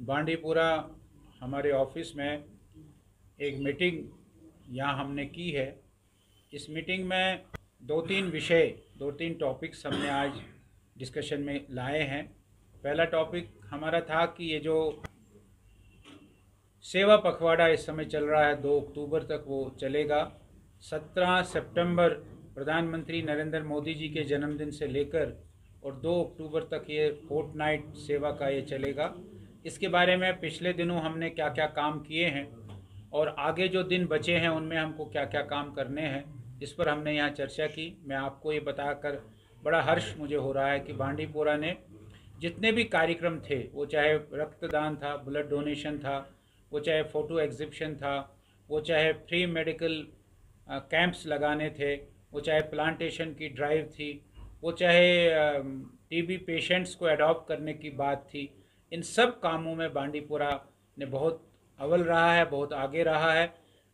बांडीपुरा हमारे ऑफिस में एक मीटिंग यहाँ हमने की है। इस मीटिंग में दो तीन टॉपिक्स हमने आज डिस्कशन में लाए हैं। पहला टॉपिक हमारा था कि ये जो सेवा पखवाड़ा इस समय चल रहा है 2 अक्टूबर तक वो चलेगा। 17 सितंबर प्रधानमंत्री नरेंद्र मोदी जी के जन्मदिन से लेकर और 2 अक्टूबर तक ये फोर्टनाइट सेवा का ये चलेगा। इसके बारे में पिछले दिनों हमने क्या क्या काम किए हैं और आगे जो दिन बचे हैं उनमें हमको क्या क्या काम करने हैं, इस पर हमने यहाँ चर्चा की। मैं आपको ये बताकर बड़ा हर्ष मुझे हो रहा है कि बांडीपुरा ने जितने भी कार्यक्रम थे, वो चाहे रक्तदान था, ब्लड डोनेशन था, वो चाहे फ़ोटो एग्जिबिशन था, वो चाहे फ्री मेडिकल कैंप्स लगाने थे, वो चाहे प्लांटेशन की ड्राइव थी, वो चाहे टीबी पेशेंट्स को अडॉप्ट करने की बात थी, इन सब कामों में बांडीपुरा ने बहुत अव्वल रहा है, बहुत आगे रहा है।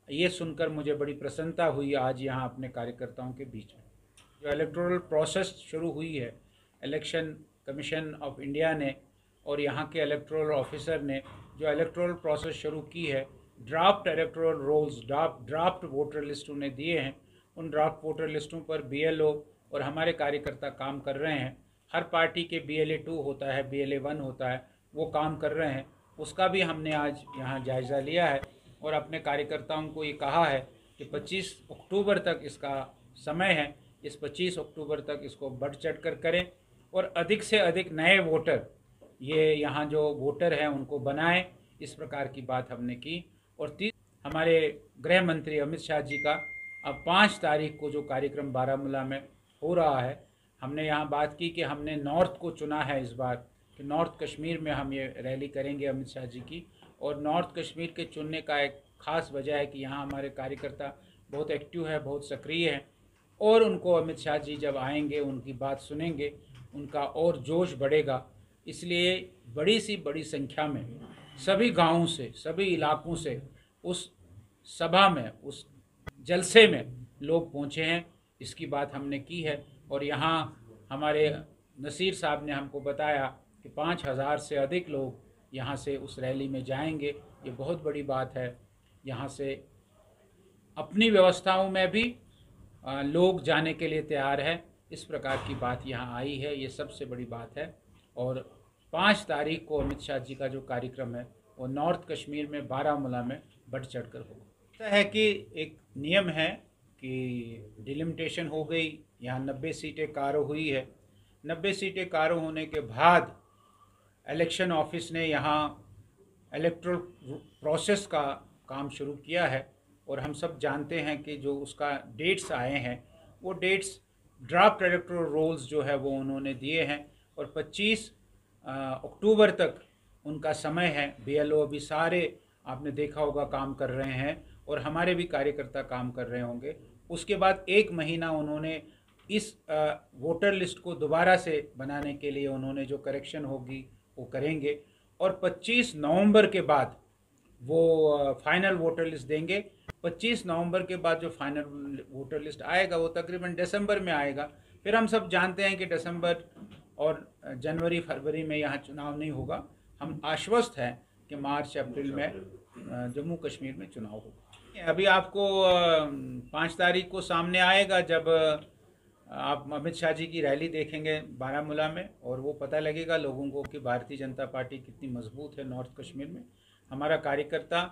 ये सुनकर मुझे बड़ी प्रसन्नता हुई आज यहाँ अपने कार्यकर्ताओं के बीच में। जो इलेक्टोरल प्रोसेस शुरू हुई है, इलेक्शन कमीशन ऑफ इंडिया ने और यहाँ के इलेक्टोरल ऑफिसर ने जो इलेक्टोरल प्रोसेस शुरू की है, draft electoral rolls, draft voter list उन्हें दिए हैं। उन ड्राफ्ट वोटर लिस्टों पर BLO और हमारे कार्यकर्ता काम कर रहे हैं। हर पार्टी के BLA 2 होता है, BLA 1 होता है, वो काम कर रहे हैं। उसका भी हमने आज यहाँ जायज़ा लिया है और अपने कार्यकर्ताओं को ये कहा है कि 25 अक्टूबर तक इसका समय है। इस 25 अक्टूबर तक इसको बढ़ चढ़ कर करें और अधिक से अधिक नए वोटर, ये यहाँ जो वोटर हैं उनको बनाएं। इस प्रकार की बात हमने की। और हमारे गृह मंत्री अमित शाह जी का अब 5 तारीख को जो कार्यक्रम बारामूला में हो रहा है, हमने यहाँ बात की कि हमने नॉर्थ को चुना है इस बार कि नॉर्थ कश्मीर में हम ये रैली करेंगे अमित शाह जी की। और नॉर्थ कश्मीर के चुनने का एक ख़ास वजह है कि यहाँ हमारे कार्यकर्ता बहुत एक्टिव है, बहुत सक्रिय है और उनको अमित शाह जी जब आएंगे, उनकी बात सुनेंगे, उनका और जोश बढ़ेगा। इसलिए बड़ी संख्या में सभी गाँवों से, सभी इलाकों से उस सभा में, उस जलसे में लोग पहुँचे हैं। इसकी बात हमने की है और यहाँ हमारे नसीर साहब ने हमको बताया कि 5000 से अधिक लोग यहाँ से उस रैली में जाएंगे। ये बहुत बड़ी बात है। यहाँ से अपनी व्यवस्थाओं में भी लोग जाने के लिए तैयार है। इस प्रकार की बात यहाँ आई है, ये सबसे बड़ी बात है। और 5 तारीख को अमित शाह जी का जो कार्यक्रम है वो नॉर्थ कश्मीर में बारामूला में बढ़ चढ़ कर होगा। ऐसा है कि एक नियम है कि डिलिमिटेशन हो गई, यहाँ 90 सीटें कारो हुई है। 90 सीटें कारो होने के बाद इलेक्शन ऑफिस ने यहाँ इलेक्टोरल प्रोसेस का काम शुरू किया है और हम सब जानते हैं कि जो उसका डेट्स आए हैं वो डेट्स ड्राफ्ट इलेक्टोरल रोल्स जो है वो उन्होंने दिए हैं और 25 अक्टूबर तक उनका समय है। BLO अभी सारे आपने देखा होगा काम कर रहे हैं और हमारे भी कार्यकर्ता काम कर रहे होंगे। उसके बाद 1 महीना उन्होंने इस वोटर लिस्ट को दोबारा से बनाने के लिए उन्होंने जो करेक्शन होगी वो करेंगे और 25 नवंबर के बाद वो फाइनल वोटर लिस्ट देंगे। 25 नवंबर के बाद जो फाइनल वोटर लिस्ट आएगा वो तकरीबन दिसंबर में आएगा। फिर हम सब जानते हैं कि दिसंबर और जनवरी फरवरी में यहाँ चुनाव नहीं होगा। हम आश्वस्त हैं कि मार्च अप्रैल में जम्मू कश्मीर में चुनाव होगा। अभी आपको 5 तारीख को सामने आएगा जब आप अमित शाह जी की रैली देखेंगे बारामूला में और वो पता लगेगा लोगों को कि भारतीय जनता पार्टी कितनी मजबूत है नॉर्थ कश्मीर में। हमारा कार्यकर्ता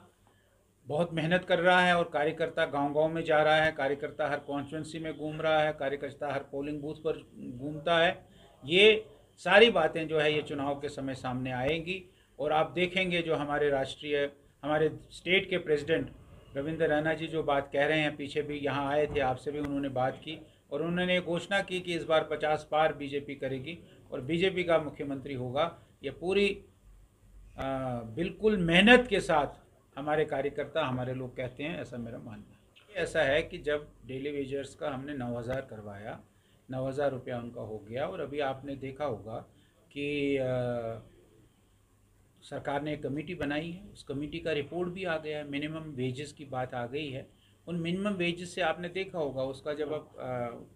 बहुत मेहनत कर रहा है और कार्यकर्ता गांव-गांव में जा रहा है, कार्यकर्ता हर कॉन्स्टिट्यूंसी में घूम रहा है, कार्यकर्ता हर पोलिंग बूथ पर घूमता है। ये सारी बातें जो है ये चुनाव के समय सामने आएंगी और आप देखेंगे जो हमारे स्टेट के प्रेसिडेंट रविंद्र रैना जी जो बात कह रहे हैं, पीछे भी यहाँ आए थे, आपसे भी उन्होंने बात की और उन्होंने घोषणा की कि इस बार 50 पार बीजेपी करेगी और बीजेपी का मुख्यमंत्री होगा। ये पूरी बिल्कुल मेहनत के साथ हमारे कार्यकर्ता, हमारे लोग कहते हैं, ऐसा मेरा मानना है। ऐसा है कि जब डेली वेजर्स का हमने 9000 करवाया, 9000 रुपया उनका हो गया और अभी आपने देखा होगा कि सरकार ने एक कमेटी बनाई है, उस कमेटी का रिपोर्ट भी आ गया है, मिनिमम वेजेस की बात आ गई है। उन मिनिमम वेजेस से आपने देखा होगा उसका जब आप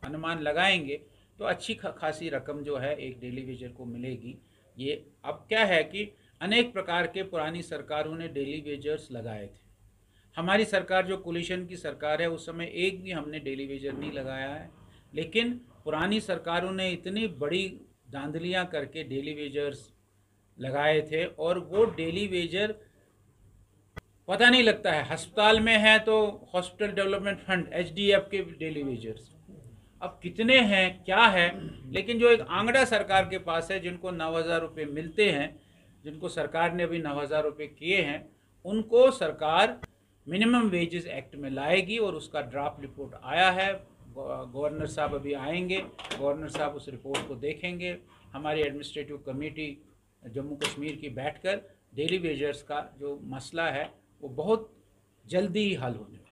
अनुमान लगाएंगे तो अच्छी खासी रकम जो है एक डेली वेजर को मिलेगी। ये अब क्या है कि अनेक प्रकार के पुरानी सरकारों ने डेली वेजर्स लगाए थे। हमारी सरकार जो कोलिशन की सरकार है, उस समय एक भी हमने डेली वेजर नहीं लगाया है, लेकिन पुरानी सरकारों ने इतनी बड़ी धांधलियां करके डेली वेजर्स लगाए थे, और वो डेली वेजर पता नहीं लगता है। अस्पताल में है तो हॉस्पिटल डेवलपमेंट फंड HDF के डेली वेजर्स अब कितने हैं क्या है, लेकिन जो एक आंकड़ा सरकार के पास है, जिनको 9,000 रुपये मिलते हैं, जिनको सरकार ने अभी 9,000 रुपये किए हैं, उनको सरकार मिनिमम वेजेस एक्ट में लाएगी, और उसका ड्राफ्ट रिपोर्ट आया है। गवर्नर साहब अभी आएंगे, गवर्नर साहब उस रिपोर्ट को देखेंगे। हमारी एडमिनिस्ट्रेटिव कमेटी जम्मू कश्मीर की बैठकर डेली वेजर्स का जो मसला है वो बहुत जल्दी ही हल होने